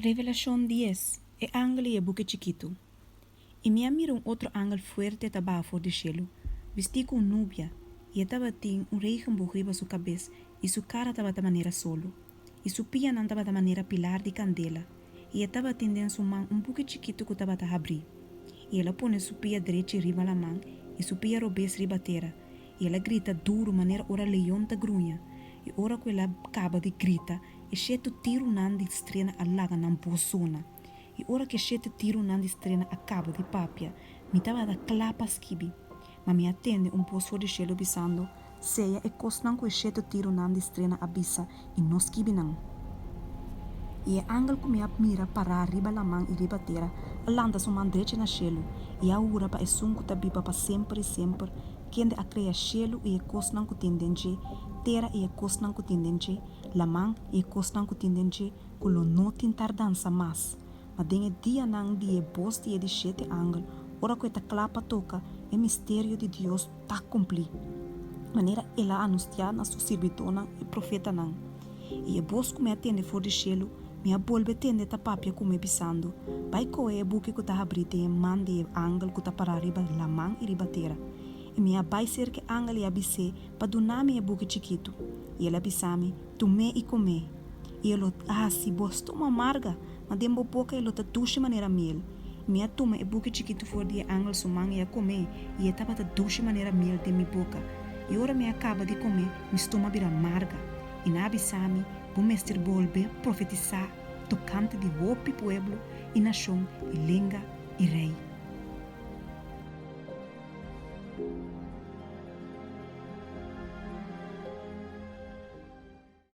Revelashon 10 é ángel e buque chiquito. E me mira outro ángel fuerte abaixo do cielo, vestido com nubia, e estava tem regenboog riba sua cabeça, e sua cara estava da maneira solo, e sua pia não estava da maneira pilar de candela, e estava tendendo sua mão buque chiquito que estava a abrir. E ela põe sua pia direita riba la mão, e sua pia robês riba terra, e ela grita duro maneira ora leão da grunha, e ora que ela acaba de grita, e cheto tiro nan de estrena a laga nan bolsona. E ora que cheto tiro nan de estrena acaba de papia, me tava da clapa skibi. Mas me atende poço de cielo bisando, seia e cosnan que cheto tiro nan de estrena abissa, e no skibi nan. E a angel que me mira para riba la mão e riba terra, alanda sua mão direita na cielo, e a ura para sunco tabiba para sempre e sempre, quem a cria cielo e a cosnan que tendente, terra e a cosnan que tendente, la mão e a cosnan que tendente, que lo não tentar dança mais. Mas dengue dia nang dia boss dia de sete angel, ora que ta clapa toca, é mistério de Deus tá cumprir. Maneira ela anunciar na sua servidona e profeta nang. E a boss que me atende for de cielo, me abolbe tende ta papia como bisando. Vai coe buque que ta abrite e mande angel que ta para riba la mão e riba terra. E me abai ser que angel e abisse pa doname e buque chiquito. E ela abissame, tu me e come. E ela, se boss toma amarga, mas dembo boca ela ta duche maneira miel. Me atuma e buque chiquito for de angel sumang e a comer, e e tava ta duche maneira miel de mi boca. E ora me acaba de comer, mi stoma vira amarga. E na abissame, o mestre volve profetizar, tocante de hopi pueblo, e nação, e lenga, e rei.